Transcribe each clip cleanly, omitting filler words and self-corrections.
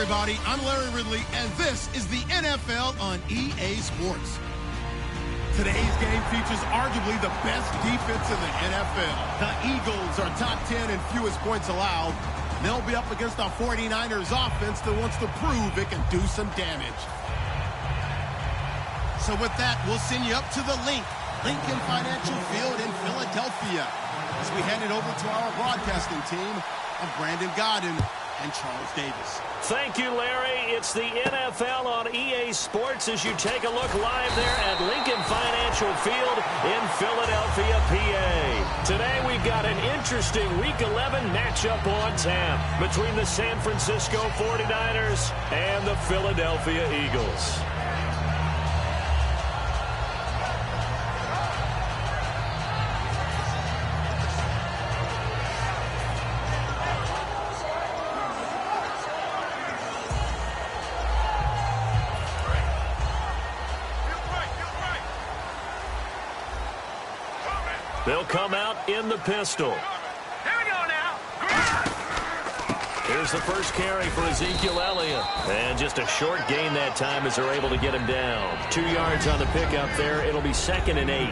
everybody. I'm Larry Ridley, and this is the NFL on EA Sports. Today's game features arguably the best defense in the NFL. The Eagles are top 10 in fewest points allowed. They'll be up against a 49ers offense that wants to prove it can do some damage. So with that, we'll send you up to the Lincoln Financial Field in Philadelphia, as we hand it over to our broadcasting team of Brandon Godden and Charles Davis. Thank you, Larry. It's the NFL on EA Sports as you take a look live there at Lincoln Financial Field in Philadelphia, PA. Today we've got an interesting Week 11 matchup on tap between the San Francisco 49ers and the Philadelphia Eagles. They'll come out in the pistol. Here we go now. Here's the first carry for Ezekiel Elliott. And just a short gain that time as they're able to get him down. 2 yards on the pickup there. It'll be 2nd and 8.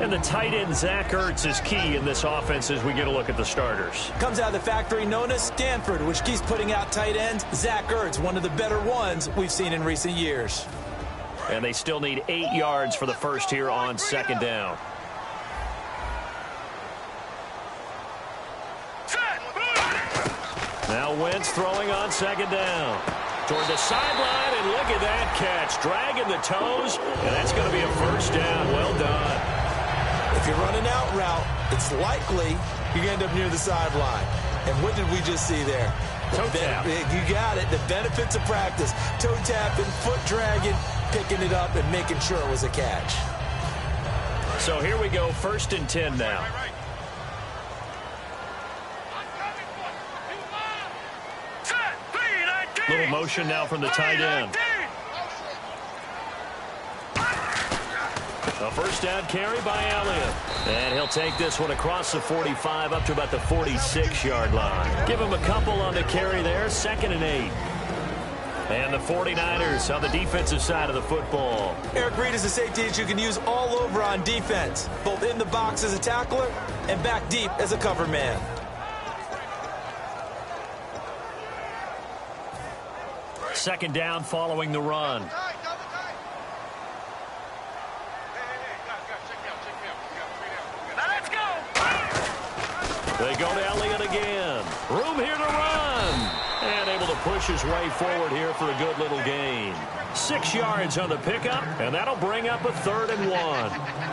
And the tight end, Zach Ertz, is key in this offense as we get a look at the starters. Comes out of the factory known as Stanford, which keeps putting out tight ends. Zach Ertz, one of the better ones we've seen in recent years. And they still need 8 yards for the first here on 2nd down. Now Wentz throwing on 2nd down. Toward the sideline, and look at that catch. Dragging the toes, and that's going to be a first down. Well done. If you're running out route, it's likely you're going to end up near the sideline. And what did we just see there? Toe tap. You got it. The benefits of practice. Toe tapping, foot dragging, picking it up, and making sure it was a catch. So here we go, 1st and 10 now. Little motion now from the tight end. A first down carry by Elliott. And he'll take this one across the 45 up to about the 46-yard line. Give him a couple on the carry there, 2nd and 8. And the 49ers on the defensive side of the football. Eric Reed is a safety that you can use all over on defense, both in the box as a tackler and back deep as a cover man. Second down following the run. They go to Elliott again. Room here to run. And able to push his way forward here for a good little gain. 6 yards on the pickup, and that'll bring up a 3rd and 1.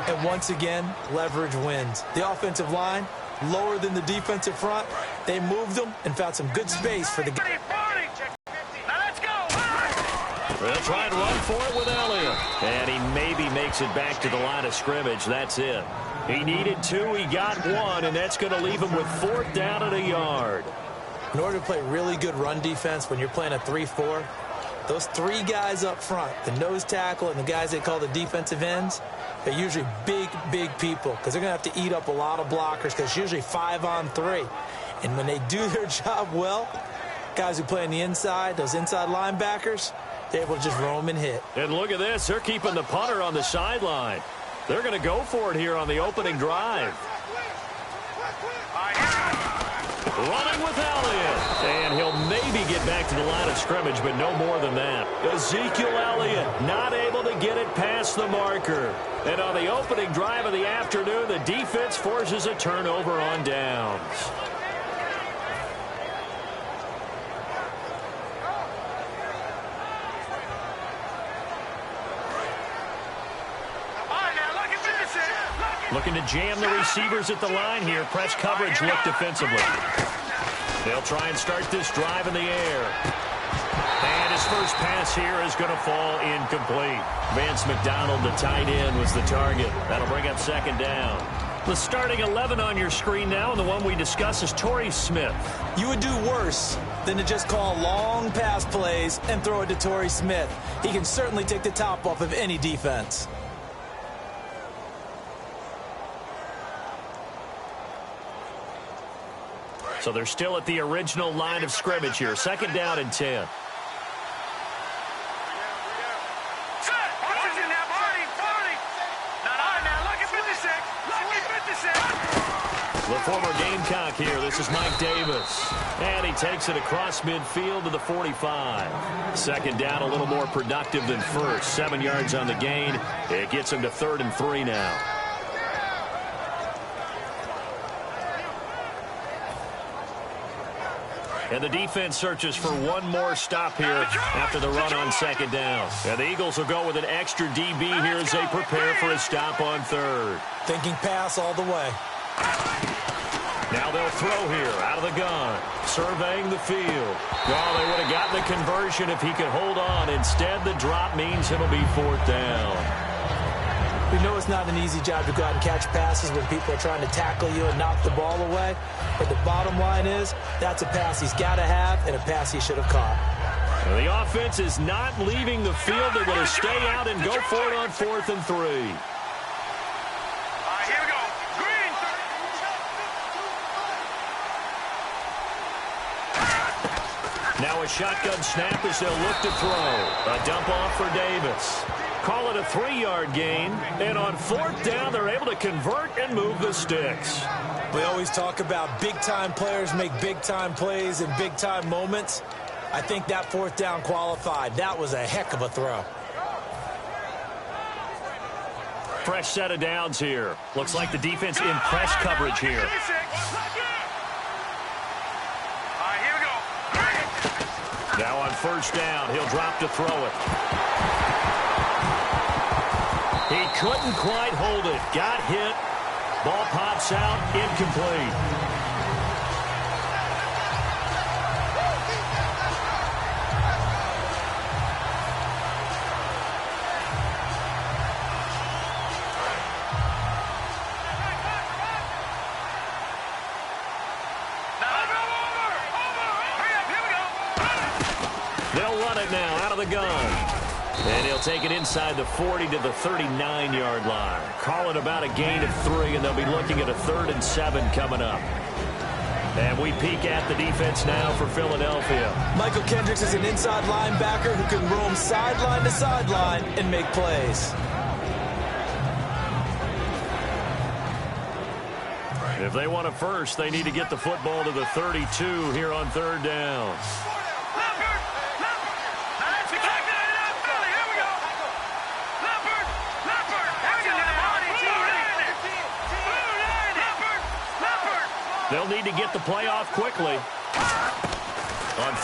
And once again, leverage wins. The offensive line, lower than the defensive front. They moved them and found some good space for the game. They'll try and run for it with Elliott. And he maybe makes it back to the line of scrimmage. That's it. He needed 2. He got 1, and that's going to leave him with 4th down and a yard. In order to play really good run defense when you're playing a 3-4, those 3 guys up front, the nose tackle and the guys they call the defensive ends, they're usually big, big people because they're going to have to eat up a lot of blockers because it's usually 5 on 3. And when they do their job well, guys who play on the inside, those inside linebackers, they're able to just roam and hit. And look at this. They're keeping the punter on the sideline. They're going to go for it here on the opening drive. Running with Elliott. And he'll maybe get back to the line of scrimmage, but no more than that. Ezekiel Elliott not able to get it past the marker. And on the opening drive of the afternoon, the defense forces a turnover on downs. Looking to jam the receivers at the line here. Press coverage look defensively. They'll try and start this drive in the air. And his first pass here is going to fall incomplete. Vance McDonald, the tight end, was the target. That'll bring up 2nd down. The starting 11 on your screen now, and the one we discuss is Torrey Smith. You would do worse than to just call long pass plays and throw it to Torrey Smith. He can certainly take the top off of any defense. So they're still at the original line of scrimmage here. 2nd down and 10. The former Gamecock here. This is Mike Davis. And he takes it across midfield to the 45. Second down, a little more productive than first. 7 yards on the gain. It gets him to 3rd and 3 now. And the defense searches for one more stop here after the run on 2nd down. And the Eagles will go with an extra DB here as they prepare for a stop on 3rd. Thinking pass all the way. Now they'll throw here out of the gun, surveying the field. Oh, they would have gotten the conversion if he could hold on. Instead, the drop means it'll be 4th down. We know it's not an easy job to go out and catch passes when people are trying to tackle you and knock the ball away. But the bottom line is, that's a pass he's got to have and a pass he should have caught. And the offense is not leaving the field. They're going to stay out and go for it on 4th and 3. Here we go. Green. Now a shotgun snap as they'll look to throw. A dump off for Davis. Call it a 3-yard gain. And on 4th down, they're able to convert and move the sticks. We always talk about big-time players make big-time plays in big-time moments. I think that 4th down qualified. That was a heck of a throw. Fresh set of downs here. Looks like the defense in press coverage here. Here we go. Now on 1st down, he'll drop to throw it. He couldn't quite hold it. Got hit. Ball pops out. Incomplete. They'll run it now out of the gun. And he'll take it inside the 40 to the 39-yard line. Call it about a gain of 3, and they'll be looking at a 3rd and 7 coming up. And we peek at the defense now for Philadelphia. Michael Kendricks is an inside linebacker who can roam sideline to sideline and make plays. If they want a first, they need to get the football to the 32 here on 3rd down. They'll need to get the play off quickly. On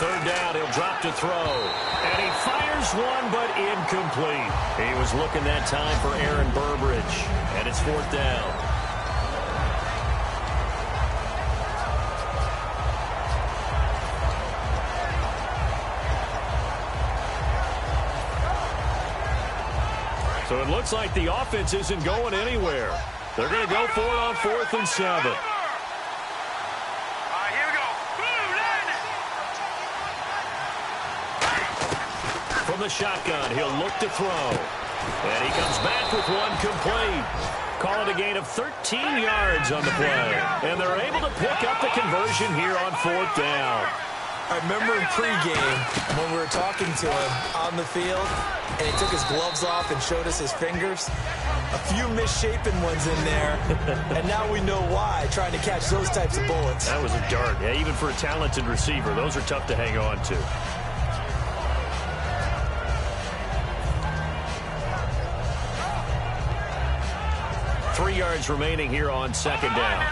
3rd down, he'll drop to throw. And he fires one, but incomplete. He was looking that time for Aaron Burbridge. And it's 4th down. So it looks like the offense isn't going anywhere. They're going to go for it on 4th and 7. From the shotgun, he'll look to throw. And he comes back with one complete. Call it a gain of 13 yards on the play. And they're able to pick up the conversion here on 4th down. I remember in pregame when we were talking to him on the field, and he took his gloves off and showed us his fingers. A few misshapen ones in there, and now we know why, trying to catch those types of bullets. That was a dart. Yeah, even for a talented receiver, those are tough to hang on to. Three yards remaining here on 2nd down.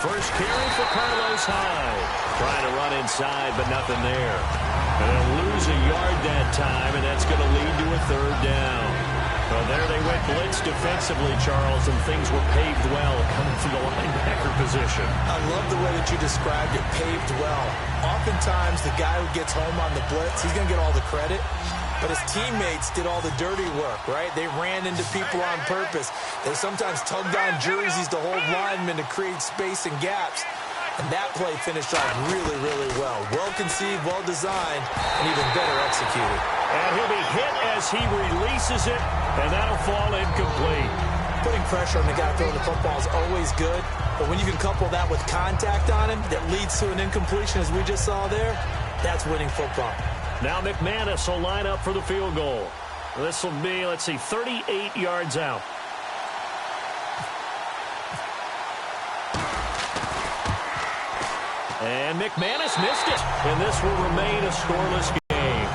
First carry for Carlos Hyde. Trying to run inside, but nothing there. And they'll lose a yard that time, and that's going to lead to a 3rd down. Well, there they went blitz defensively, Charles, and things were paved well coming from the linebacker position. I love the way that you described it, paved well. Oftentimes, the guy who gets home on the blitz, he's going to get all the credit. But his teammates did all the dirty work, right? They ran into people on purpose. They sometimes tugged on jerseys to hold linemen to create space and gaps. And that play finished off really, really well. Well-conceived, well-designed, and even better executed. And he'll be hit as he releases it, and that'll fall incomplete. Putting pressure on the guy throwing the football is always good, but when you can couple that with contact on him that leads to an incompletion, as we just saw there, that's winning football. Now McManus will line up for the field goal. This will be, let's see, 38 yards out. And McManus missed it. And this will remain a scoreless game.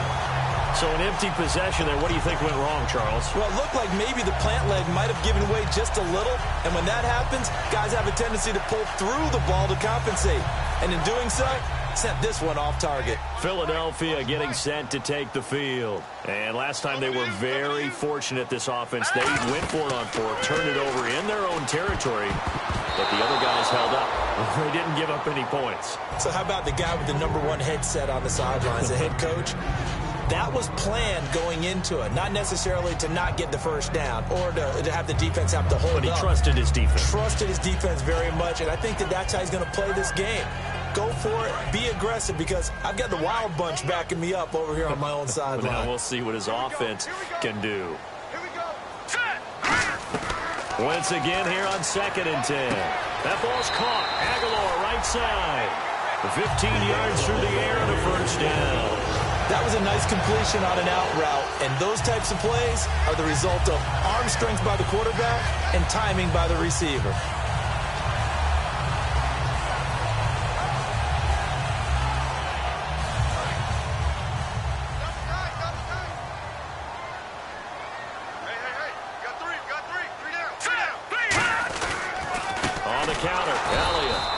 So an empty possession there. What do you think went wrong, Charles? Well, it looked like maybe the plant leg might have given way just a little. And when that happens, guys have a tendency to pull through the ball to compensate. And in doing so, sent this one off target. Philadelphia getting set to take the field. And last time they were very fortunate, this offense. They went for it on fourth, turned it over in their own territory. But the other guys held up. They didn't give up any points. So how about the guy with the #1 headset on the sidelines, the head coach? That was planned going into it, not necessarily to not get the first down or to have the defense have to hold up. But he trusted his defense. Trusted his defense very much, and I think that's how he's going to play this game. Go for it. Be aggressive, because I've got the wild bunch backing me up over here on my own sideline. Now we'll see what his offense can do. Once again here on 2nd and 10. That ball's caught. Aguilar right side. 15 yards through the air and a first down. That was a nice completion on an out route, and those types of plays are the result of arm strength by the quarterback and timing by the receiver.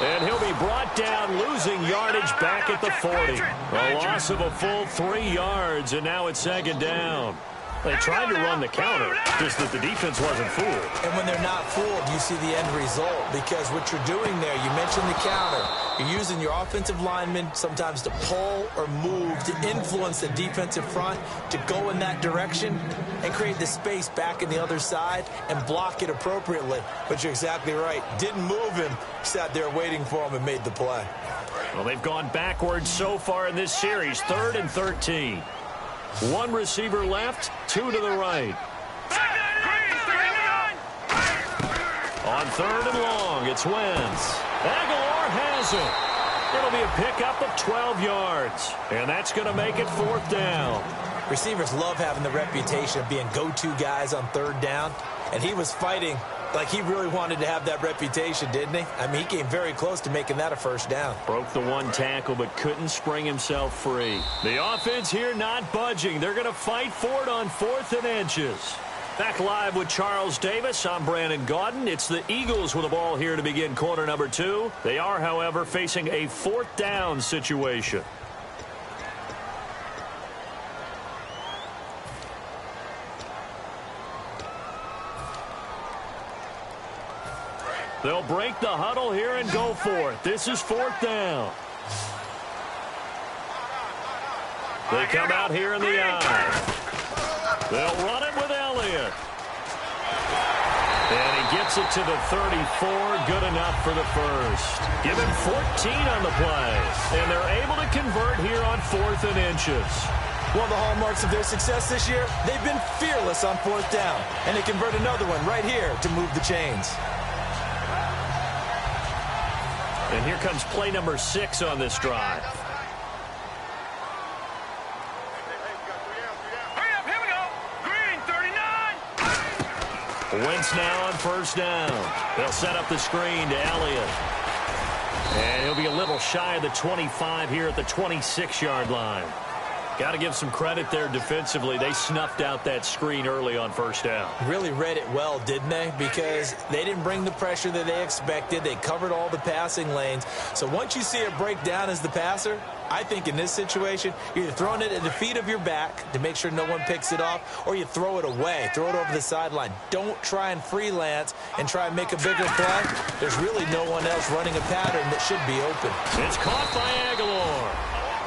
And he'll be brought down, losing yardage back at the 40. A loss of a full 3 yards, and now it's 2nd down. They tried to run the counter, just that the defense wasn't fooled. And when they're not fooled, you see the end result, because what you're doing there, you mentioned the counter. You're using your offensive linemen sometimes to pull or move, to influence the defensive front, to go in that direction and create the space back in the other side and block it appropriately. But you're exactly right. Didn't move him, sat there waiting for him and made the play. Well, they've gone backwards so far in this series, 3rd and 13. 1 receiver left, 2 to the right. On 3rd and long, it's Wentz. Aguilar has it. It'll be a pickup of 12 yards, and that's going to make it 4th down. Receivers love having the reputation of being go-to guys on 3rd down, and he was fighting like he really wanted to have that reputation, didn't he? I mean, he came very close to making that a first down. Broke the 1 tackle, but couldn't spring himself free. The offense here not budging. They're going to fight for it on 4th and inches. Back live with Charles Davis. I'm Brandon Gaudin. It's the Eagles with the ball here to begin quarter number 2. They are, however, facing a 4th down situation. They'll break the huddle here and go for it. This is 4th down. They come out here in the eye. They'll run it with Elliott. And he gets it to the 34. Good enough for the first. Give him 14 on the play. And they're able to convert here on 4th and inches. One of the hallmarks of their success this year, they've been fearless on 4th down. And they convert another one right here to move the chains. And here comes play number 6 on this drive. Here we go. Green, 39. Wentz now on 1st down. They'll set up the screen to Elliott. And he'll be a little shy of the 25 here at the 26-yard line. Got to give some credit there defensively. They snuffed out that screen early on 1st down. Really read it well, didn't they? Because they didn't bring the pressure that they expected. They covered all the passing lanes. So once you see it break down as the passer, I think in this situation, you're either throwing it at the feet of your back to make sure no one picks it off, or you throw it away, throw it over the sideline. Don't try and freelance and try and make a bigger play. There's really no one else running a pattern that should be open. It's caught by Aguilar.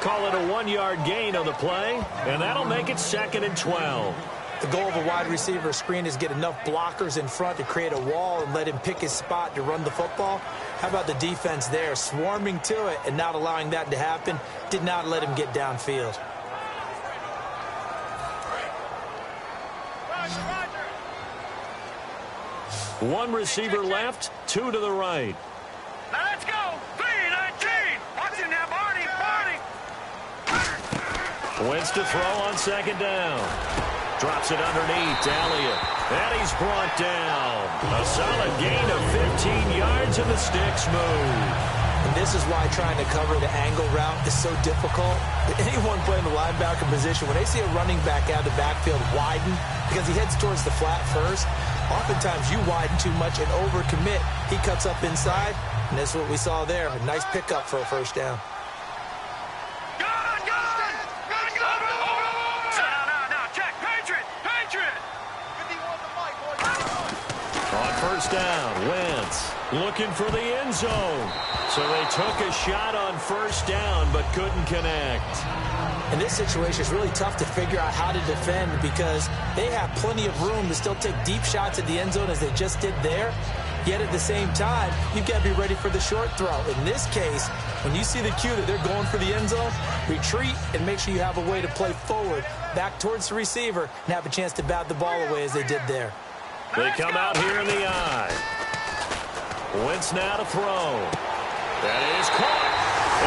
Call it a 1-yard gain on the play, and that'll make it 2nd and 12. The goal of a wide receiver screen is get enough blockers in front to create a wall and let him pick his spot to run the football. How about the defense there, swarming to it and not allowing that to happen? Did not let him get downfield. One receiver left, 2 to the right. Now let's go. 3-19. Watch him now, Barney. Wentz to throw on 2nd down. Drops it underneath. Elliott. And he's brought down. A solid gain of 15 yards, and the sticks move. And this is why trying to cover the angle route is so difficult. Anyone playing the linebacker position, when they see a running back out of the backfield widen, because he heads towards the flat first, oftentimes you widen too much and overcommit. He cuts up inside, and that's what we saw there. A nice pickup for a first down. On first down, Wentz looking for the end zone. So they took a shot on first down but couldn't connect. In this situation, it's really tough to figure out how to defend because they have plenty of room to still take deep shots at the end zone as they just did there. Yet at the same time, you've got to be ready for the short throw. In this case, when you see the cue that they're going for the end zone, retreat and make sure you have a way to play forward, back towards the receiver, and have a chance to bat the ball away as they did there. They come out here in the eye. Wentz now to throw. That is caught.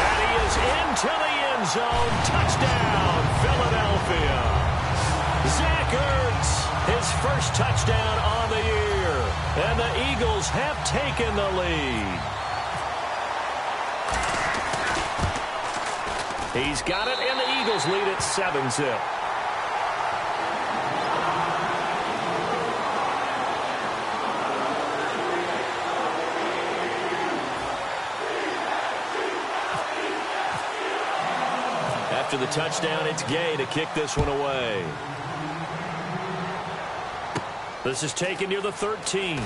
And he is into the end zone. Touchdown, Philadelphia. Zach Ertz, his first touchdown on the year. And the Eagles have taken the lead. He's got it, and the Eagles lead at 7-zip. After the touchdown, it's Gay to kick this one away. This is taken near the 13.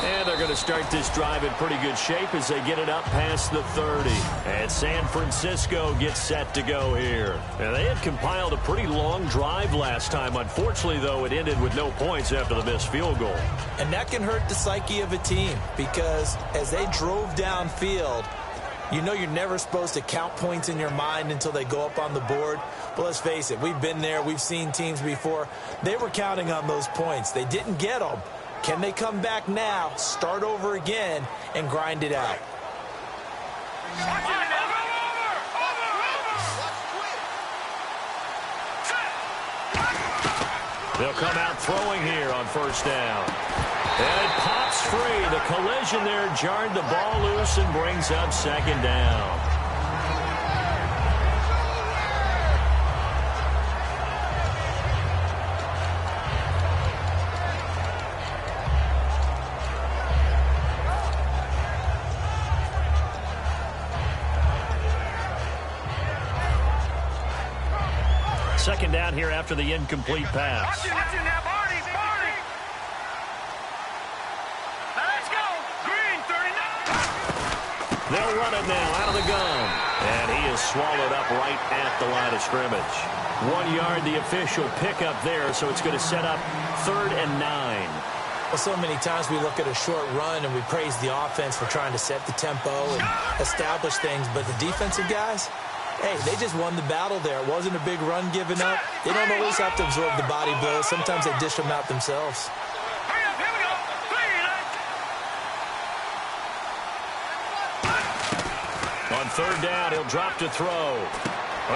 And they're going to start this drive in pretty good shape as they get it up past the 30. And San Francisco gets set to go here. And they had compiled a pretty long drive last time. Unfortunately, though, it ended with no points after the missed field goal. And that can hurt the psyche of a team because as they drove downfield, you know you're never supposed to count points in your mind until they go up on the board. But let's face it, we've been there. We've seen teams before. They were counting on those points. They didn't get them. Can they come back now, start over again, and grind it out? They'll come out throwing here on first down. And it pops free. The collision there jarred the ball loose and brings up second down. Second down here after the incomplete pass. They'll run it now out of the gun. And he is swallowed up right at the line of scrimmage. 1 yard, the official pickup there, so it's going to set up 3rd and 9. Well, so many times we look at a short run and we praise the offense for trying to set the tempo and establish things, but the defensive guys, hey, they just won the battle there. It wasn't a big run given up. They don't always have to absorb the body blows. Sometimes they dish them out themselves. On 3rd down, he'll drop to throw.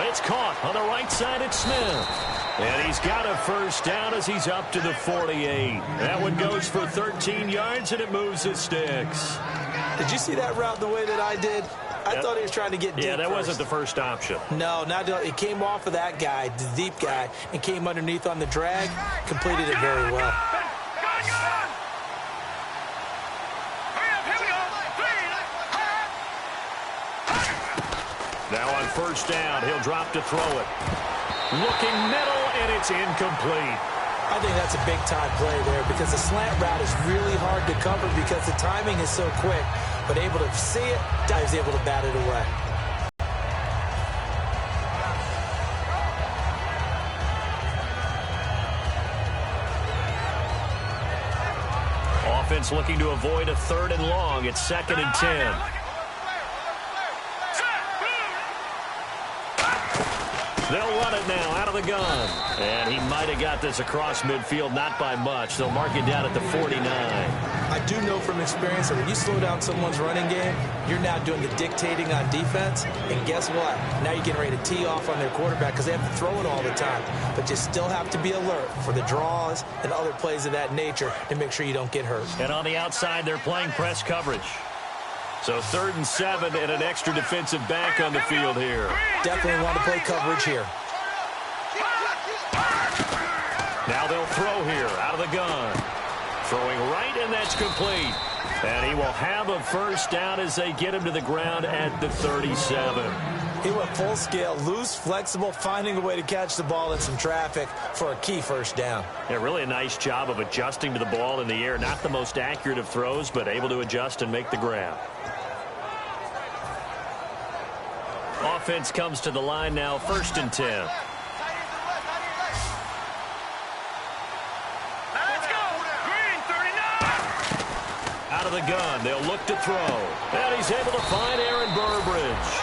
It's caught on the right side at Smith. And he's got a first down as he's up to the 48. That one goes for 13 yards, and it moves the sticks. Did you see that route the way that I did? I thought he was trying to get deep. Yeah, that first. wasn't the first option. No, it came off of that guy, the deep guy, and came underneath on the drag. Completed it very well. Now on first down, he'll drop to throw it. Looking middle, and it's incomplete. I think that's a big-time play there because the slant route is really hard to cover because the timing is so quick. But able to see it, he's able to bat it away. Offense looking to avoid a 3rd and long. It's 2nd and 10. They'll run it it now, out of the gun. And he might have got this across midfield, not by much. They'll mark it down at the 49. I do know from experience that when you slow down someone's running game, you're now doing the dictating on defense. And guess what? Now you're getting ready to tee off on their quarterback because they have to throw it all the time. But you still have to be alert for the draws and other plays of that nature to make sure you don't get hurt. And on the outside, they're playing press coverage. So 3rd and 7 and an extra defensive back on the field here. Definitely want to play coverage here. Now they'll throw here out of the gun. Throwing right, and that's complete. And he will have a first down as they get him to the ground at the 37. He went full scale, loose, flexible, finding a way to catch the ball in some traffic for a key first down. Yeah, really a nice job of adjusting to the ball in the air. Not the most accurate of throws, but able to adjust and make the grab. Offense comes to the line now, 1st and 10. Let's go. Green, 39. Out of the gun, they'll look to throw. And he's able to find Aaron Burbridge.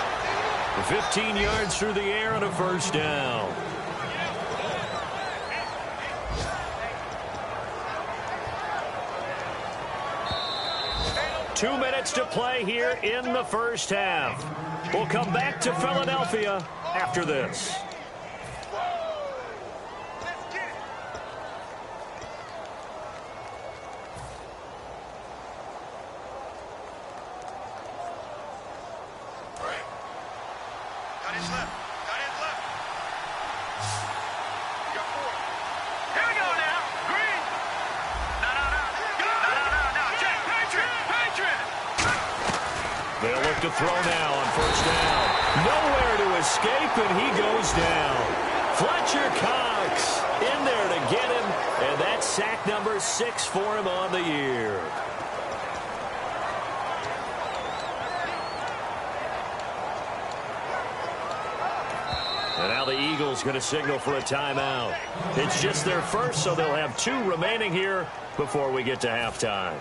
15 yards through the air and a first down. Two minutes to play here in the first half. We'll come back to Philadelphia after this. To throw now on first down. Nowhere to escape, and he goes down. Fletcher Cox in there to get him, and that's sack number 6 for him on the year. And now the Eagles going to signal for a timeout. It's just their first, so they'll have 2 remaining here before we get to halftime.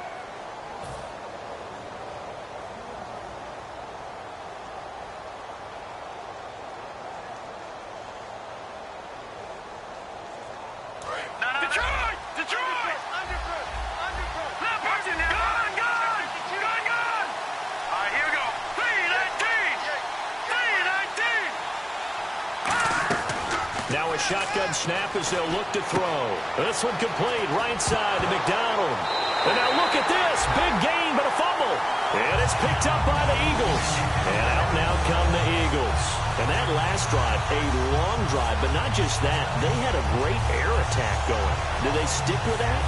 Shotgun snap as they'll look to throw. This one complete, right side to McDonald. And now look at this. Big gain, but a fumble. And it's picked up by the Eagles. And out now come the Eagles. And that last drive, a long drive, but not just that. They had a great air attack going. Do they stick with that?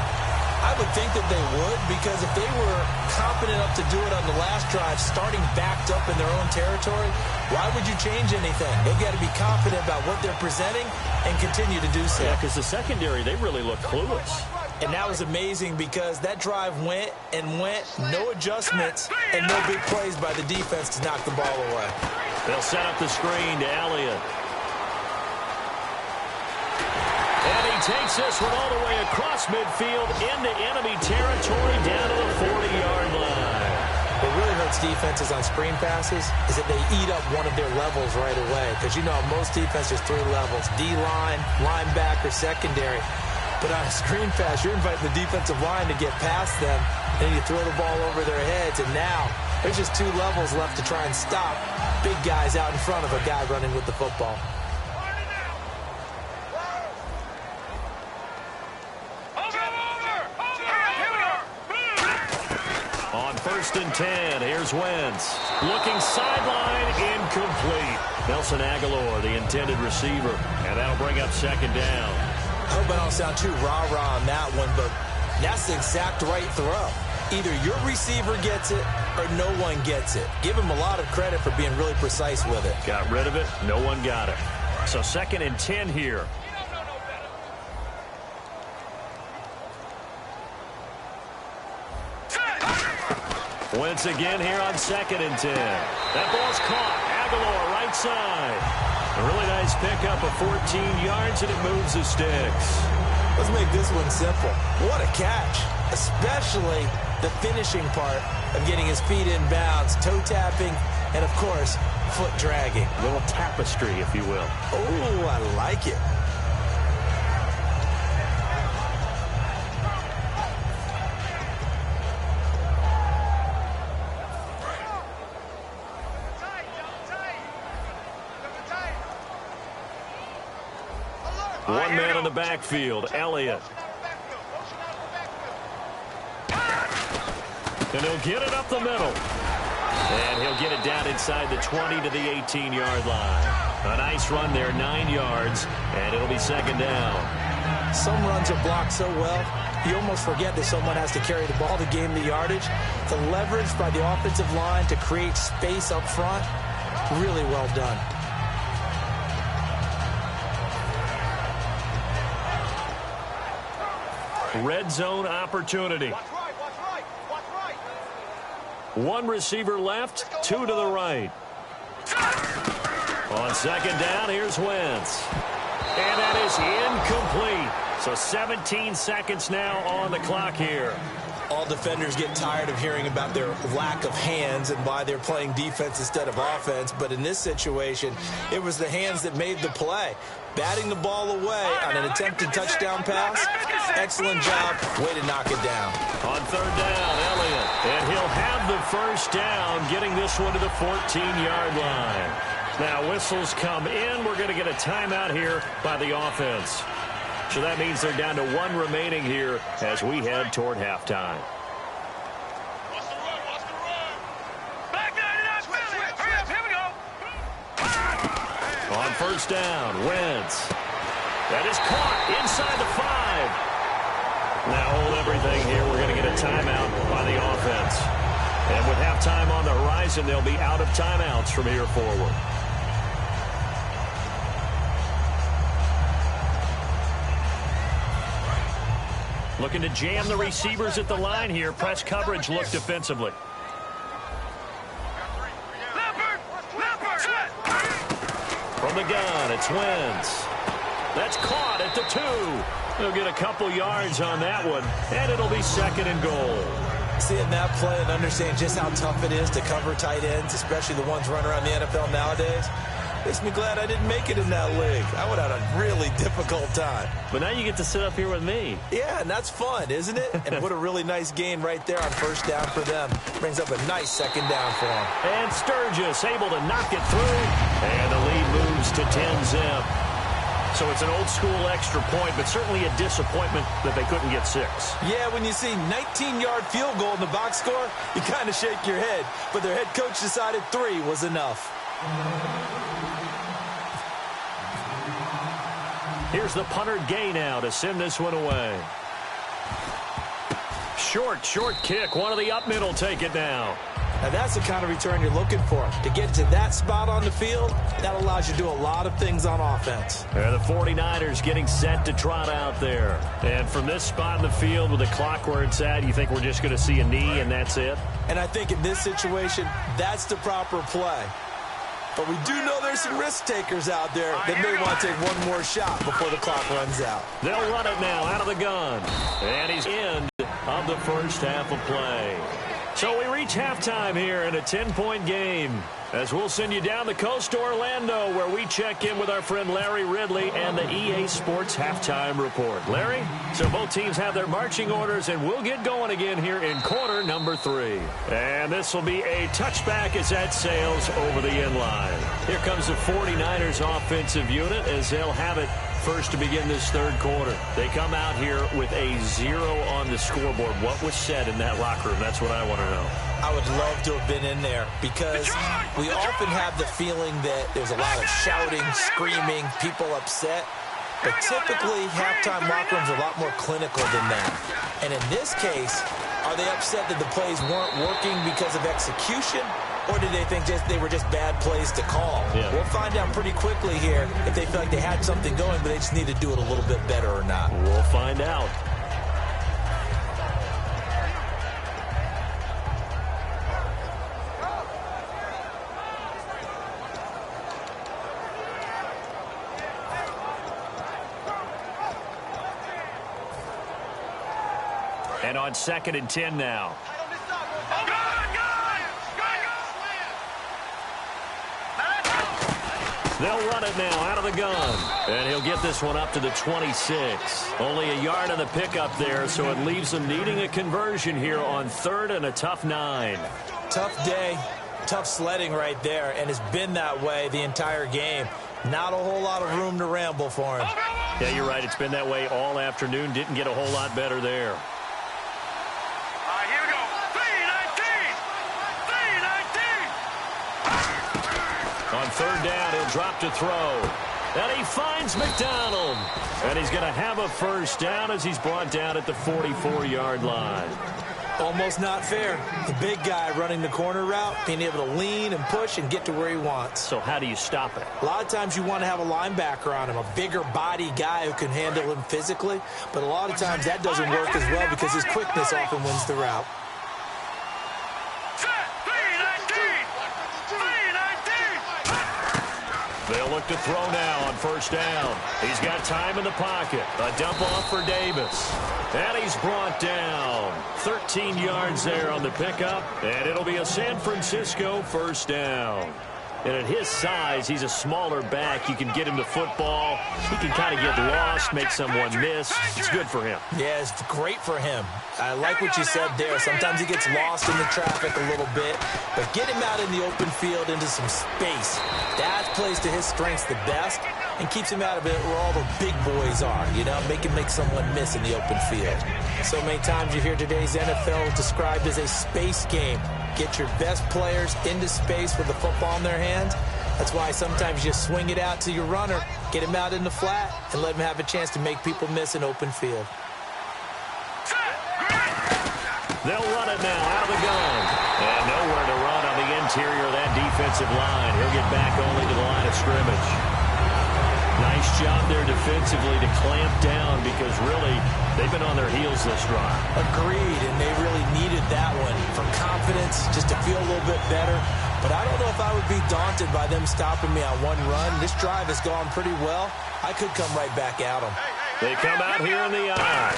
I would think that they would, because if they were confident enough to do it on the last drive, starting backed up in their own territory, why would you change anything? They've got to be confident about what they're presenting and continue to do so. Yeah, because the secondary, they really look clueless. And that was amazing because that drive went and went, no adjustments, and no big plays by the defense to knock the ball away. They'll set up the screen to Elliott. And he takes this one all the way across midfield into enemy territory down to the 40-yard line. What really hurts defenses on screen passes is that they eat up one of their levels right away. Because you know, most defenses, 3 levels: D-line, linebacker, secondary. But on a screen pass, you're inviting the defensive line to get past them, and you throw the ball over their heads. And now there's just 2 levels left to try and stop big guys out in front of a guy running with the football. On 1st and 10, here's Wentz. Looking sideline, incomplete. Nelson Aguilar, the intended receiver. And that'll bring up 2nd down. I hope I don't sound too rah-rah on that one, but that's the exact right throw. Either your receiver gets it or no one gets it. Give him a lot of credit for being really precise with it. Got rid of it. No one got it. So 2nd and 10 here. Wentz again here on 2nd and 10. That ball's caught. Aguilar right side. A really nice pickup of 14 yards, and it moves the sticks. Let's make this one simple. What a catch, especially the finishing part of getting his feet in bounds, toe tapping and, of course, foot dragging. A little tapestry, if you will. Oh, I like it. One man in the backfield, Elliott. And he'll get it up the middle. And he'll get it down inside the 20 to the 18-yard line. A nice run there, 9 yards, and it'll be second down. Some runs are blocked so well, you almost forget that someone has to carry the ball to gain the yardage. The leverage by the offensive line to create space up front, really well done. Red zone opportunity. One receiver left, 2 to the right. On second down, here's Wentz. And that is incomplete. So 17 seconds now on the clock here. All defenders get tired of hearing about their lack of hands and why they're playing defense instead of offense. But in this situation, it was the hands that made the play. Batting the ball away on an attempted touchdown pass. Excellent job. Way to knock it down. On third down, Elliott. And he'll have the first down, getting this one to the 14-yard line. Now, whistles come in. We're going to get a timeout here by the offense. So that means they're down to 1 remaining here as we head toward halftime. Watch the run, watch the run. Back 99, hurry up, here we go. On first down, Wentz. That is caught inside the 5. Now hold everything here. We're going to get a timeout by the offense. And with halftime on the horizon, they'll be out of timeouts from here forward. Looking to jam the receivers at the line here. Press coverage look defensively. From the gun, it's Wentz. That's caught at the 2. He'll get a couple yards on that one, and it'll be second and goal. Seeing that play and understanding just how tough it is to cover tight ends, especially the ones running around the NFL nowadays, makes me glad I didn't make it in that league. I would have had a really difficult time. But now you get to sit up here with me. Yeah, and that's fun, isn't it? And what a really nice gain right there on first down for them. Brings up a nice second down for them. And Sturgis able to knock it through. And the lead moves to 10-zip. So it's an old-school extra point, but certainly a disappointment that they couldn't get 6. Yeah, when you see 19-yard field goal in the box score, you kind of shake your head. But their head coach decided 3 was enough. Here's the punter Gay now to send this one away. Short kick. One of the up middle take it now. Now that's the kind of return you're looking for. To get to that spot on the field, that allows you to do a lot of things on offense. And the 49ers getting set to trot out there. And from this spot in the field with the clock where it's at, you think we're just going to see a knee and that's it? And I think in this situation, that's the proper play. But we do know there's some risk takers out there that may want to take one more shot before the clock runs out. They'll run it now out of the gun. And he's in of the first half of play. So we reach halftime here in a 10-point game. As we'll send you down the coast to Orlando, where we check in with our friend Larry Ridley and the EA Sports Halftime Report. Larry, so both teams have their marching orders, and we'll get going again here in quarter number 3. And this will be a touchback as that sails over the end line. Here comes the 49ers offensive unit as they'll have it first to begin this third quarter. They come out here with a 0 on the scoreboard. What was said in that locker room? That's what I want to know. I would love to have been in there because we often have the feeling that there's a lot of shouting, screaming, people upset. But typically, halftime locker rooms are a lot more clinical than that. And in this case, are they upset that the plays weren't working because of execution? Or did they think they were just bad plays to call? Yeah. We'll find out pretty quickly here if they feel like they had something going, but they just need to do it a little bit better or not. We'll find out. And on 2nd and 10 now. They'll run it now out of the gun. And he'll get this one up to the 26. Only a yard on the pickup there, so it leaves them needing a conversion here on 3rd and a tough 9. Tough day, tough sledding right there, and it's been that way the entire game. Not a whole lot of room to ramble for him. Yeah, you're right. It's been that way all afternoon. Didn't get a whole lot better there. Here we go. 3-19. On 3rd down, he'll drop to throw. And he finds McDonald. And he's going to have a first down as he's brought down at the 44-yard line. Almost not fair. The big guy running the corner route, being able to lean and push and get to where he wants. So how do you stop it? A lot of times you want to have a linebacker on him, a bigger body guy who can handle him physically. But a lot of times that doesn't work as well because his quickness often wins the route. They'll look to throw now on 1st down. He's got time in the pocket. A dump off for Davis. And he's brought down. 13 yards there on the pickup. And it'll be a San Francisco 1st down. And at his size, he's a smaller back. You can get him to football. He can kind of get lost, make someone miss. It's good for him. Yeah, it's great for him. I like what you said there. Sometimes he gets lost in the traffic a little bit. But get him out in the open field into some space. That plays to his strengths the best and keeps him out of it where all the big boys are, you know, make someone miss in the open field. So many times you hear today's NFL described as a space game. Get your best players into space with the football in their hands. That's why sometimes you swing it out to your runner, get him out in the flat, and let him have a chance to make people miss an open field. They'll run it now out of the gun. And nowhere to run on the interior of that defensive line. He'll get back only to the line of scrimmage. Nice job there defensively to clamp down because really they've been on their heels this drive. Agreed, and they really needed that one for confidence, just to feel a little bit better. But I don't know if I would be daunted by them stopping me on one run. This drive has gone pretty well. I could come right back at them. They come out here in the eye.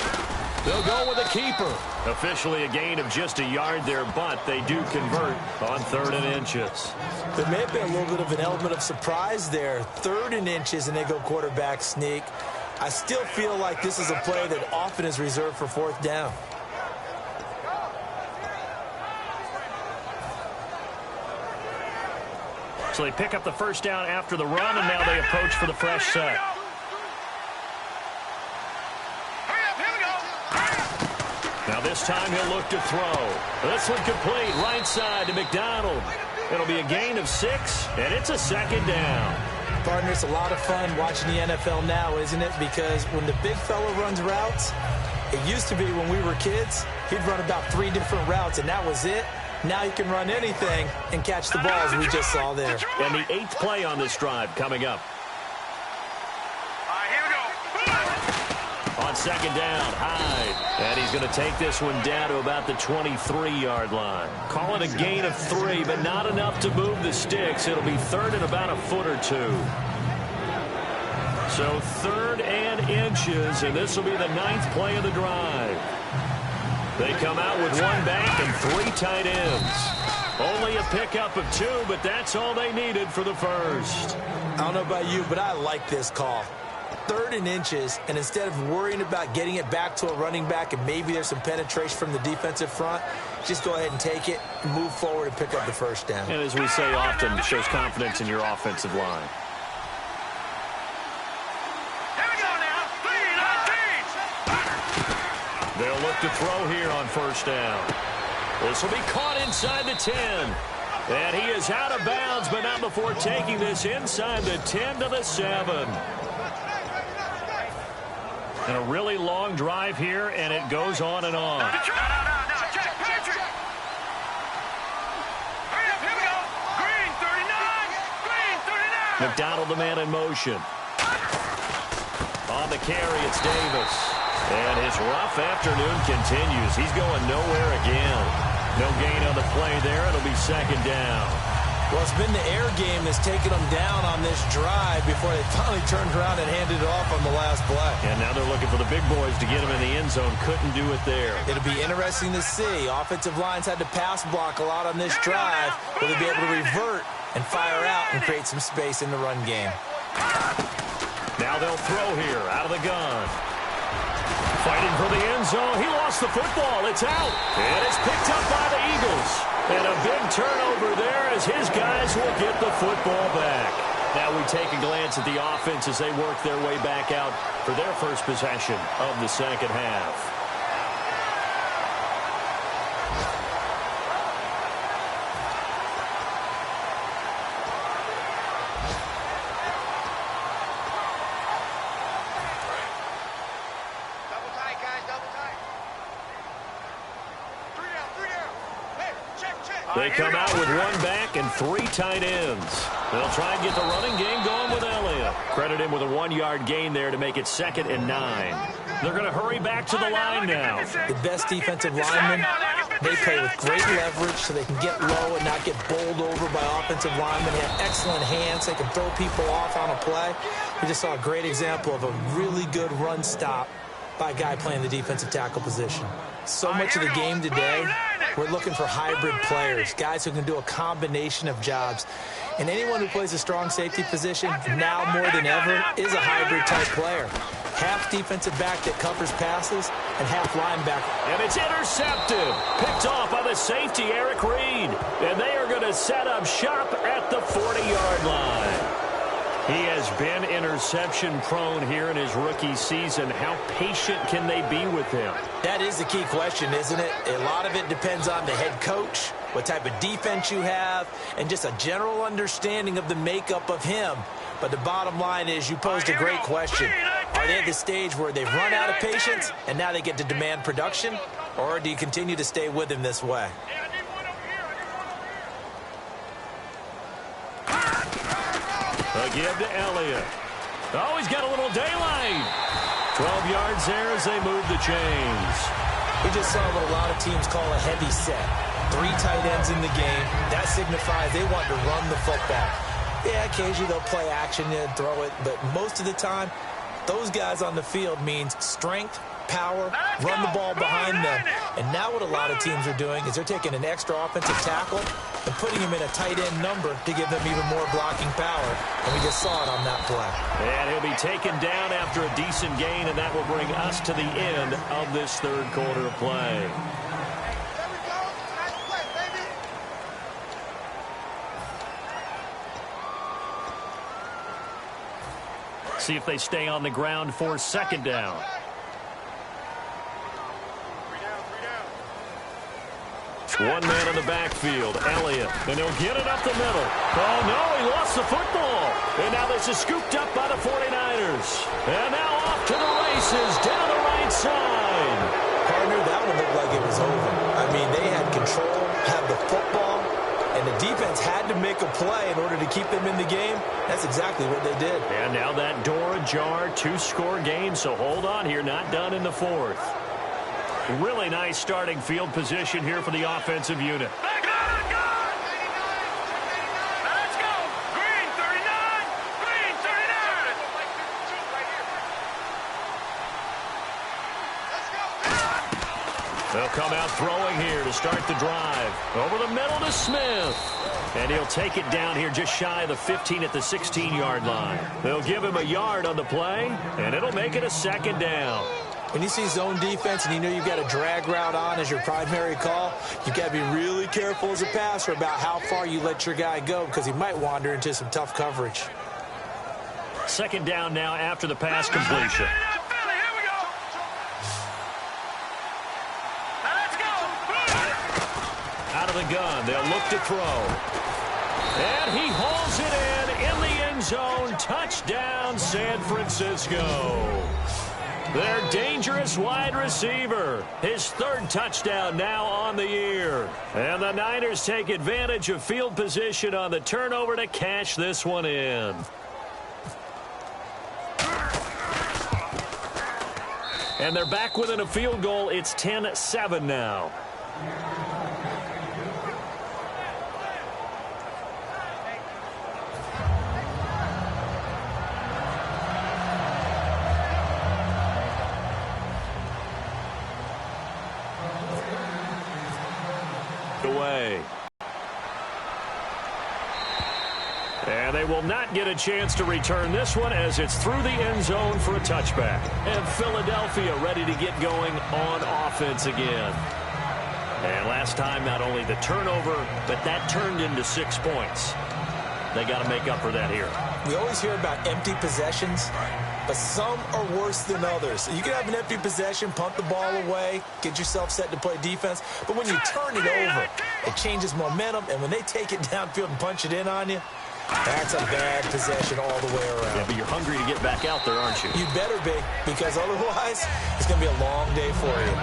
They'll go with a keeper. Officially a gain of just a yard there, but they do convert on 3rd and inches. There may have been a little bit of an element of surprise there. 3rd and inches, and they go quarterback sneak. I still feel like this is a play that often is reserved for 4th down. So they pick up the first down after the run, and now they approach for the fresh set. Now this time he'll look to throw. This one complete, right side to McDonald. It'll be a gain of 6, and it's a 2nd down. Partner, it's a lot of fun watching the NFL now, isn't it? Because when the big fella runs routes, it used to be when we were kids, he'd run about 3 different routes, and that was it. Now he can run anything and catch the balls we just saw there. And the 8th play on this drive coming up. Here we go. On 2nd down, Hyde. And he's going to take this one down to about the 23-yard line. Call it a gain of 3, but not enough to move the sticks. It'll be 3rd and about a foot or 2. So 3rd and inches, and this will be the 9th play of the drive. They come out with 1 back and 3 tight ends. Only a pickup of 2, but that's all they needed for the first. I don't know about you, but I like this call. 3rd and inches, and instead of worrying about getting it back to a running back and maybe there's some penetration from the defensive front, just go ahead and take it, move forward, and pick up the first down. And as we say often, it shows confidence in your offensive line. Here we go now. 3-19. They'll look to throw here on 1st down. This will be caught inside the 10. And he is out of bounds, but not before taking this inside the 10 to the 7. And a really long drive here, and it goes on and on. No, check, Patrick. Hurry up, here we go. Green, 39. Green, 39. McDonald, the man in motion. On the carry, it's Davis. And his rough afternoon continues. He's going nowhere again. No gain on the play there. It'll be 2nd down. Well, it's been the air game that's taken them down on this drive before they finally turned around and handed it off on the last play. And now they're looking for the big boys to get him in the end zone. Couldn't do it there. It'll be interesting to see. Offensive lines had to pass block a lot on this drive. Will they be able to revert and fire out and create some space in the run game. Now they'll throw here out of the gun. Fighting for the end zone. He lost the football. It's out. And it's picked up by the Eagles. And a big turnover there as his guys will get the football back. Now we take a glance at the offense as they work their way back out for their first possession of the second half. They come out with one back and 3 tight ends. They'll try and get the running game going with Elliott. Credit him with a 1-yard gain there to make it 2nd and 9. They're going to hurry back to the line now. The best defensive linemen, they play with great leverage so they can get low and not get bowled over by offensive linemen. They have excellent hands. They can throw people off on a play. We just saw a great example of a really good run stop by a guy playing the defensive tackle position. So much of the game today, we're looking for hybrid players, guys who can do a combination of jobs. And anyone who plays a strong safety position, now more than ever, is a hybrid-type player. Half defensive back that covers passes and half linebacker. And it's intercepted. Picked off by the safety, Eric Reed. And they are going to set up shop at the 40-yard line. He has been interception-prone here in his rookie season. How patient can they be with him? That is the key question, isn't it? A lot of it depends on the head coach, what type of defense you have, and just a general understanding of the makeup of him. But the bottom line is you posed a great question. Are they at the stage where they've run out of patience and now they get to demand production? Or do you continue to stay with him this way? A give to Elliott. Oh, he's got a little daylight. 12 yards there as they move the chains. We just saw what a lot of teams call a heavy set. 3 tight ends in the game. That signifies they want to run the football. Yeah, occasionally they'll play action and throw it, but most of the time, those guys on the field means strength, power, run the ball behind them. And now what a lot of teams are doing is they're taking an extra offensive tackle and putting him in a tight end number to give them even more blocking power. And we just saw it on that play. And he'll be taken down after a decent gain, and that will bring us to the end of this third quarter of play. See if they stay on the ground for 2nd down. One man in the backfield, Elliott, and he'll get it up the middle. Oh, no, he lost the football. And now this is scooped up by the 49ers. And now off to the races down the right side. Partner, that one looked like it was over. I mean, they had control, had the football, and the defense had to make a play in order to keep them in the game. That's exactly what they did. And now that door ajar, 2-score game, so hold on here, not done in the 4th. Really nice starting field position here for the offensive unit. Let's go. Green 39. Green 39. They'll come out throwing here to start the drive. Over the middle to Smith. And he'll take it down here just shy of the 15 at the 16-yard line. They'll give him a yard on the play, and it'll make it a 2nd down. When you see zone defense and you know you've got a drag route on as your primary call, you've got to be really careful as a passer about how far you let your guy go because he might wander into some tough coverage. 2nd down now after the pass completion. Out of the gun, they'll look to throw. And he hauls it in the end zone. Touchdown, San Francisco. Their dangerous wide receiver. His 3rd touchdown now on the year. And the Niners take advantage of field position on the turnover to cash this one in. And they're back within a field goal. It's 10-7 now. And they will not get a chance to return this one as it's through the end zone for a touchback. And Philadelphia ready to get going on offense again. And last time, not only the turnover, but that turned into 6 points. They got to make up for that here. We always hear about empty possessions, but some are worse than others. You can have an empty possession, punt the ball away, get yourself set to play defense, but when you turn it over, it changes momentum, and when they take it downfield and punch it in on you, that's a bad possession all the way around. Yeah, but you're hungry to get back out there, aren't you? You better be, because otherwise, it's going to be a long day for you.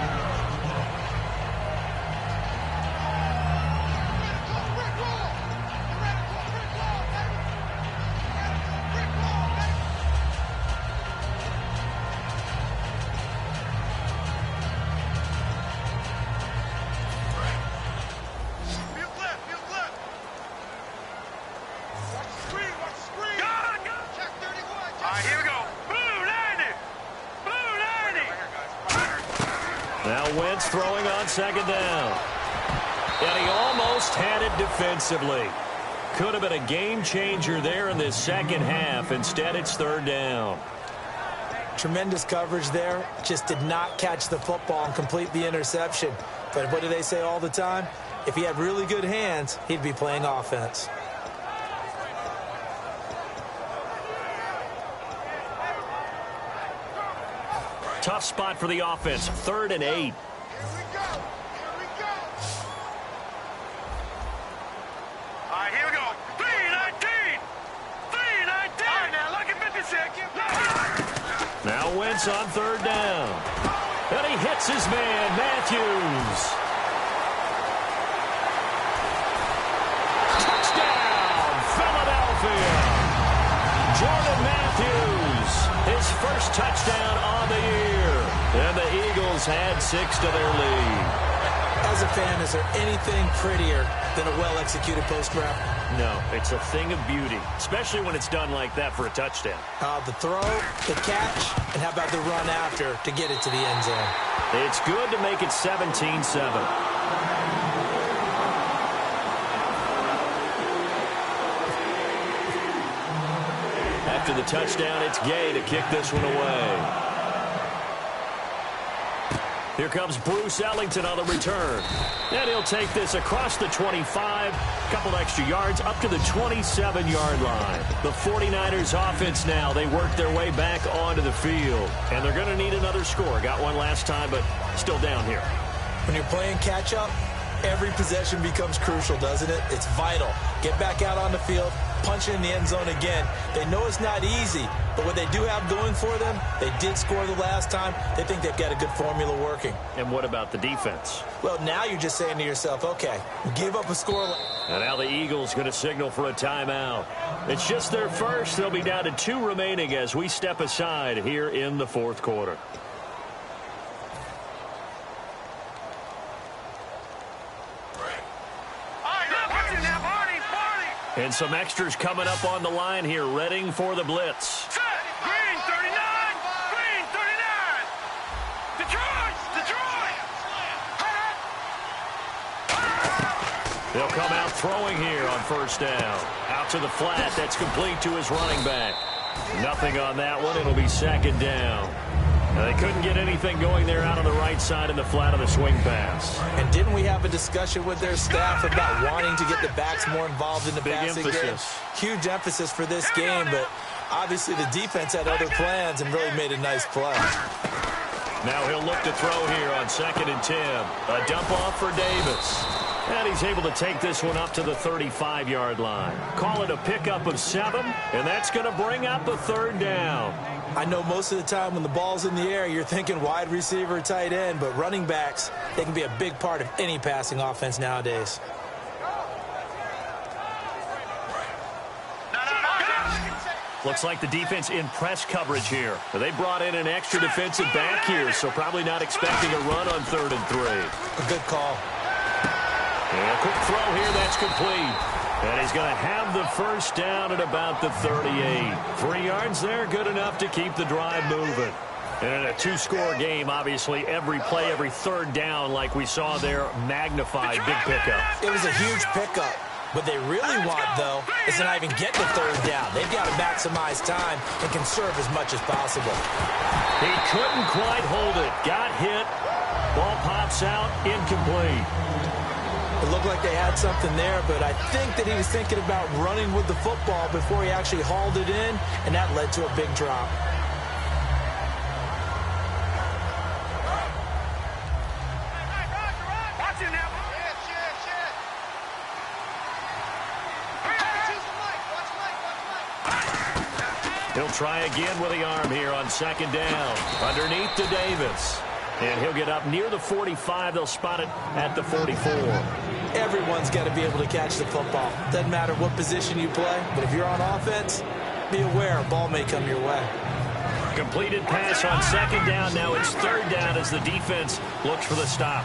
Wentz throwing on second down. And he almost had it defensively. Could have been a game changer there in this second half. Instead, it's third down. Tremendous coverage there. Just did not catch the football and complete the interception. But what do they say all the time? If he had really good hands, he'd be playing offense. Tough spot for the offense. 3rd and 8. Here we go. Here we go. All right, here we go. 3-19. 3-19. All right, now look at 56. Now Wentz on third down. And he hits his man, Matthews. Touchdown, Philadelphia. Jordan Matthews, his first touchdown on the year. And the Eagles had 6 to their lead. As a fan, is there anything prettier than a well-executed post route? No, it's a thing of beauty, especially when it's done like that for a touchdown. The throw, the catch, and how about the run after to get it to the end zone? It's good to make it 17-7. After the touchdown, it's Gay to kick this one away. Here comes Bruce Ellington on the return. And he'll take this across the 25, couple extra yards, up to the 27-yard line. The 49ers offense now, they work their way back onto the field. And they're going to need another score. Got one last time, but still down here. When you're playing catch-up, every possession becomes crucial, doesn't it? It's vital. Get back out on the field, punch it in the end zone again. They know it's not easy, but what they do have going for them, they did score the last time. They think they've got a good formula working. And what about the defense? Well, now you're just saying to yourself, okay, we gave up a score. And now the Eagles going to signal for a timeout. It's just their first. They'll be down to 2 remaining as we step aside here in the 4th quarter. And some extras coming up on the line here, readying for the blitz. Set. Green 39. Green 39. Detroit. Detroit. They'll come out throwing here on first down. Out to the flat. That's complete to his running back. Nothing on that one. It'll be second down. Now, they couldn't get anything going there out on the right side in the flat of the swing pass. And didn't we have a discussion with their staff about wanting to get the backs more involved in the passing game? Huge emphasis for this game, but obviously the defense had other plans and really made a nice play. Now he'll look to throw here on 2nd and 10. A dump off for Davis. And he's able to take this one up to the 35-yard line. Call it a pickup of 7, and that's going to bring up the 3rd down. I know most of the time when the ball's in the air, you're thinking wide receiver, tight end, but running backs, they can be a big part of any passing offense nowadays. Looks like the defense in press coverage here. They brought in an extra defensive back here, so probably not expecting a run on 3rd and 3. A good call. And a quick throw here, that's complete. And he's going to have the first down at about the 38. 3 yards there, good enough to keep the drive moving. And in a 2-score game, obviously, every play, every 3rd down, like we saw there, magnified, big pickup. It was a huge pickup. What they really want, though, is to not even get the third down. They've got to maximize time and conserve as much as possible. He couldn't quite hold it. Got hit. Ball pops out. Incomplete. It looked like they had something there, but I think that he was thinking about running with the football before he actually hauled it in, and that led to a big drop. He'll try again with the arm here on second down. Underneath to Davis. And he'll get up near the 45. They'll spot it at the 44. Everyone's got to be able to catch the football. Doesn't matter what position you play, but if you're on offense, be aware a ball may come your way. Completed pass on second down. Now it's third down as the defense looks for the stop.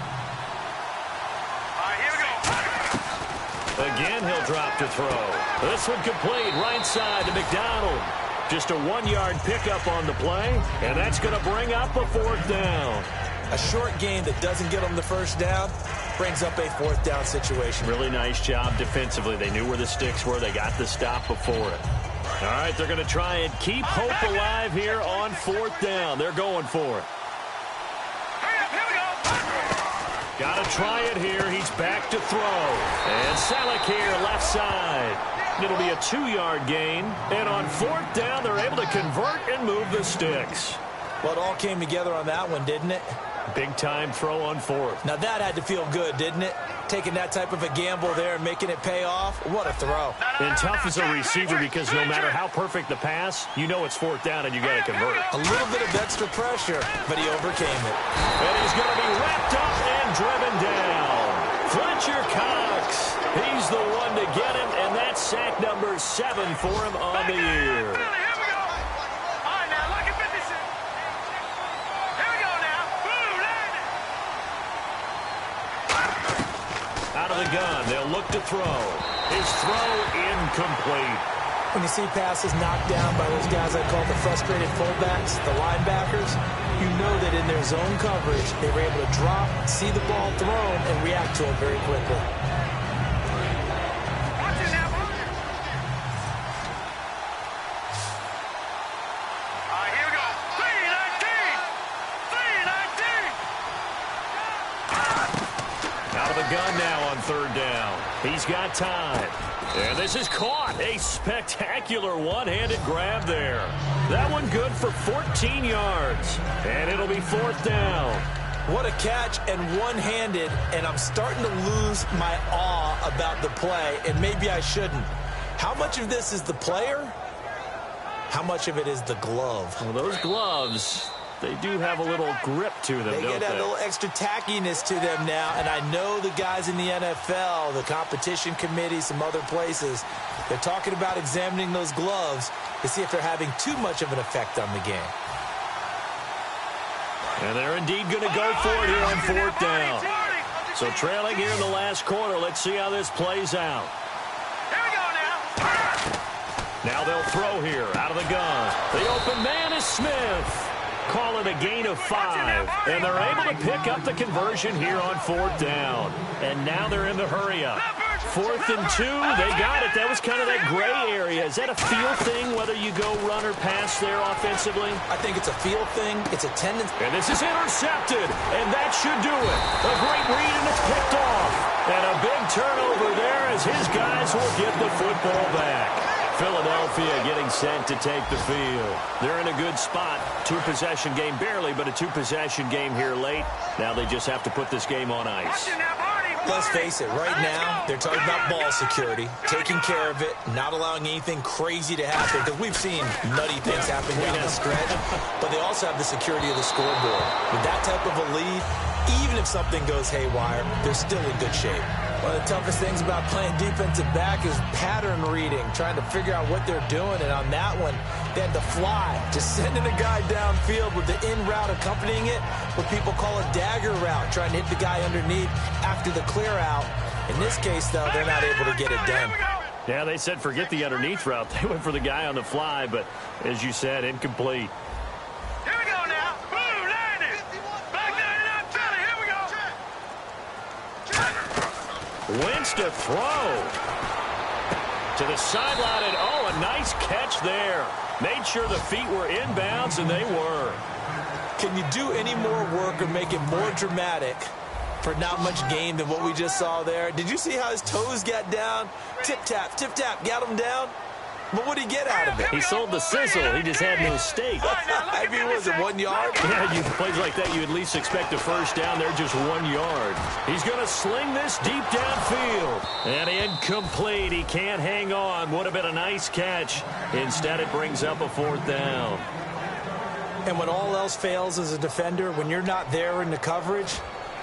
Here we go. Again, he'll drop to throw. This one complete right side to McDonald. Just a 1-yard pickup on the play, and that's going to bring up a fourth down. A short game that doesn't get them the first down brings up a fourth down situation. Really nice job defensively. They knew where the sticks were. They got the stop before it. All right, they're going to try and keep hope alive here on fourth down. They're going for it. Here we go. Got to try it here. He's back to throw. And Selleck here, left side. It'll be a 2-yard gain. And on fourth down, they're able to convert and move the sticks. Well, it all came together on that one, didn't it? Big-time throw on fourth. Now, that had to feel good, didn't it? Taking that type of a gamble there and making it pay off. What a throw. And tough as a receiver because no matter how perfect the pass, you know it's fourth down and you got to convert. A little bit of extra pressure, but he overcame it. And he's going to be wrapped up and driven down. Fletcher Cox. He's the one to get him, and that's sack number 7 for him on the year. Out of the gun, they'll look to throw. His throw incomplete. When you see passes knocked down by those guys I call the frustrated fullbacks, the linebackers, you know that in their zone coverage, they were able to drop, see the ball thrown, and react to it very quickly. Gun now on third down. He's got time. And this is caught. A spectacular one-handed grab there. That one good for 14 yards. And it'll be fourth down. What a catch and one-handed, and I'm starting to lose my awe about the play, and maybe I shouldn't. How much of this is the player? How much of it is the glove? Well, those gloves, they do have a little grip to them, don't they? They get a little extra tackiness to them now, and I know the guys in the NFL, the competition committee, some other places, they're talking about examining those gloves to see if they're having too much of an effect on the game. And they're indeed going to go for it here on fourth down. So trailing here in the last quarter, let's see how this plays out. Here we go now. Now they'll throw here out of the gun. The open man is Smith. Call it a gain of 5, and they're able to pick up the conversion here on fourth down. And now they're in the hurry-up. 4th and 2, they got it. That was kind of that gray area. Is that a feel thing, whether you go run or pass there offensively? I think it's a feel thing. It's a tendency. And this is intercepted, and that should do it. A great read, and it's picked off. And a big turnover there as his guys will get the football back. Philadelphia getting set to take the field. They're in a good spot. 2-possession game, barely, but a 2-possession game here late. Now they just have to put this game on ice. Let's face it, right now, they're talking about ball security, taking care of it, not allowing anything crazy to happen, because we've seen nutty things happen down the stretch, but they also have the security of the scoreboard. With that type of a lead, even if something goes haywire, they're still in good shape. One of the toughest things about playing defensive back is pattern reading, trying to figure out what they're doing. And on that one, they had to fly, just sending a guy downfield with the in route accompanying it, what people call a dagger route, trying to hit the guy underneath after the clear out. In this case, though, they're not able to get it done. Yeah, they said forget the underneath route. They went for the guy on the fly, but as you said, incomplete. Here we go now. Blue, landed. Back 99 Philly. Here we go. Wentz to throw. To the sideline, and oh, a nice catch there. Made sure the feet were inbounds, and they were. Can you do any more work or make it more dramatic for not much gain than what we just saw there? Did you see how his toes got down? Tip-tap, got him down. But what did he get out of it? He sold the sizzle. He just had no steak. I mean, was it 1 yard? Yeah, you plays like that, you at least expect a first down. They're just 1 yard. He's going to sling this deep downfield. And incomplete. He can't hang on. Would have been a nice catch. Instead, it brings up a 4th down. And when all else fails as a defender, when you're not there in the coverage,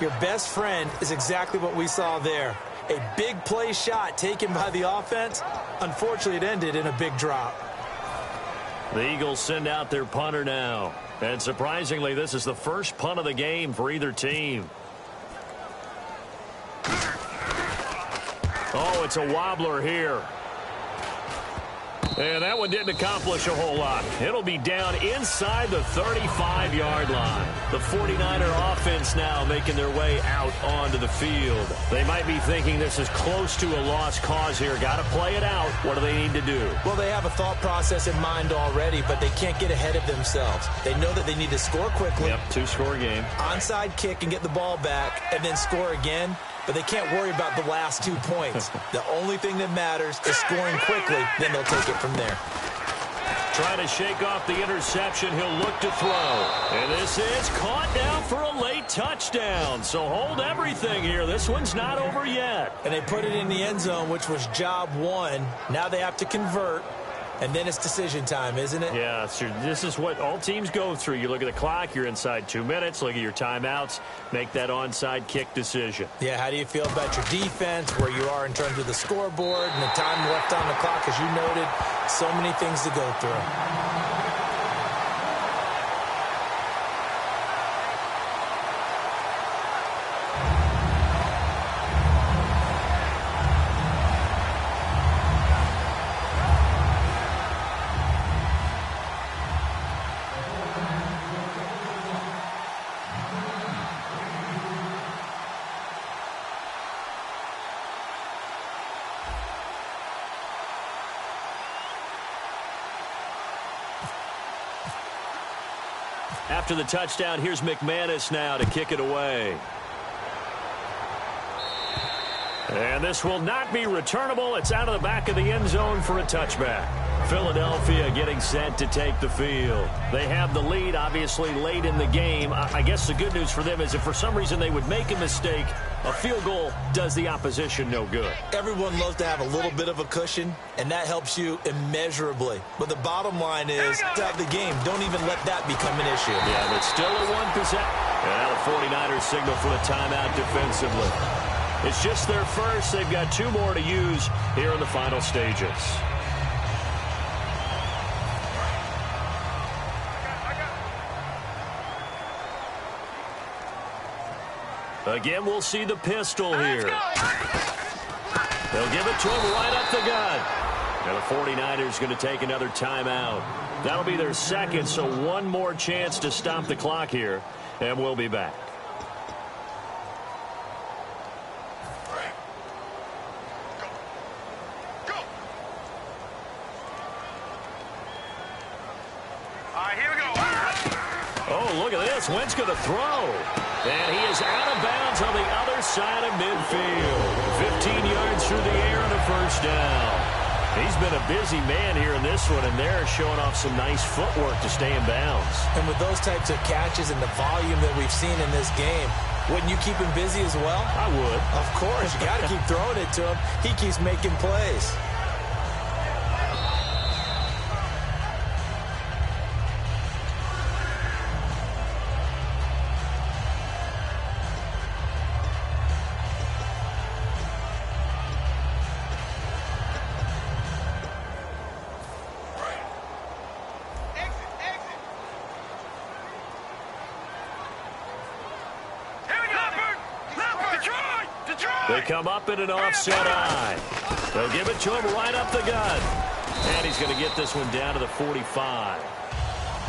your best friend is exactly what we saw there. A big play shot taken by the offense. Unfortunately, it ended in a big drop. The Eagles send out their punter now. And surprisingly, this is the first punt of the game for either team. Oh, it's a wobbler here. And that one didn't accomplish a whole lot. It'll be down inside the 35-yard line. The 49er offense now making their way out onto the field. They might be thinking this is close to a lost cause here. Got to play it out. What do they need to do? Well, they have a thought process in mind already, but they can't get ahead of themselves. They know that they need to score quickly. Yep, 2-score game. Onside kick and get the ball back, and then score again. But they can't worry about the last 2 points. The only thing that matters is scoring quickly. Then they'll take it from there. Trying to shake off the interception. He'll look to throw. And this is caught down for a late touchdown. So hold everything here. This one's not over yet. And they put it in the end zone, which was job 1. Now they have to convert. And then it's decision time, isn't it? Yeah, so this is what all teams go through. You look at the clock, you're inside 2 minutes, look at your timeouts, make that onside kick decision. Yeah, how do you feel about your defense, where you are in terms of the scoreboard, and the time left on the clock, as you noted, so many things to go through. After the touchdown, here's McManus now to kick it away. And this will not be returnable. It's out of the back of the end zone for a touchback. Philadelphia getting set to take the field. They have the lead, obviously, late in the game. I guess the good news for them is if for some reason they would make a mistake, a field goal does the opposition no good. Everyone loves to have a little bit of a cushion, and that helps you immeasurably. But the bottom line is, out the game, don't even let that become an issue. Yeah, but still a 1%. And now the 49ers signal for a timeout defensively. It's just their first. They've got 2 more to use here in the final stages. Again, we'll see the pistol here. They'll give it to him right up the gut. And the 49ers going to take another timeout. That'll be their second, so 1 more chance to stop the clock here. And we'll be back. Look at this. Wentz going to throw. And he is out of bounds on the other side of midfield. 15 yards through the air and a first down. He's been a busy man here in this one, and they're showing off some nice footwork to stay in bounds. And with those types of catches and the volume that we've seen in this game, wouldn't you keep him busy as well? I would. Of course. You got to keep throwing it to him. He keeps making plays. They come up in an offset eye. They'll give it to him right up the gut. And he's going to get this one down to the 45.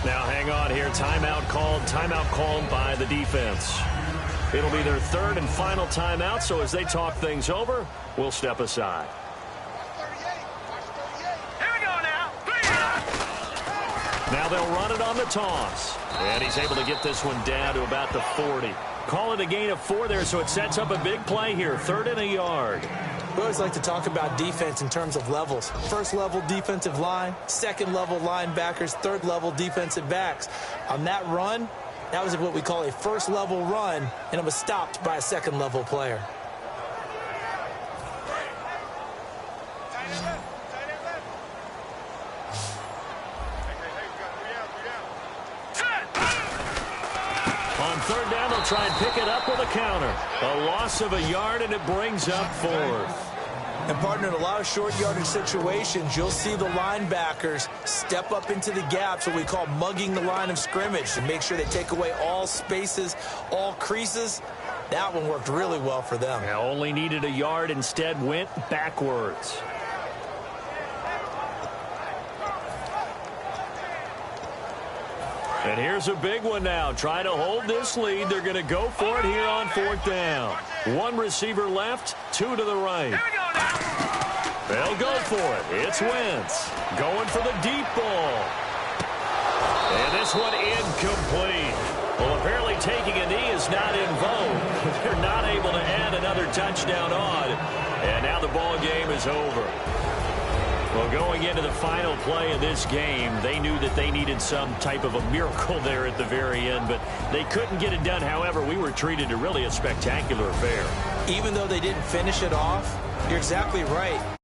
Now hang on here. Timeout called by the defense. It'll be their 3rd and final timeout, so as they talk things over, we'll step aside. Now they'll run it on the toss. And he's able to get this one down to about the 40. Call it a gain of 4 there, so it sets up a big play here. 3rd and a yard. We always like to talk about defense in terms of levels. First level defensive line, second level linebackers, third level defensive backs. On that run, that was what we call a first level run, and it was stopped by a second level player. On 3rd down, they'll try and pick it up with a counter. A loss of a yard, and it brings up 4th. And, partner, in a lot of short yardage situations, you'll see the linebackers step up into the gaps, what we call mugging the line of scrimmage, to make sure they take away all spaces, all creases. That one worked really well for them. Now only needed a yard, instead went backwards. And here's a big one now. Trying to hold this lead. They're going to go for it here on 4th down. 1 receiver left, 2 to the right. They'll go for it. It's Wentz going for the deep ball. And this one incomplete. Well, apparently taking a knee is not in vogue. They're not able to add another touchdown on. And now the ball game is over. Well, going into the final play of this game, they knew that they needed some type of a miracle there at the very end, but they couldn't get it done. However, we were treated to really a spectacular affair. Even though they didn't finish it off, you're exactly right.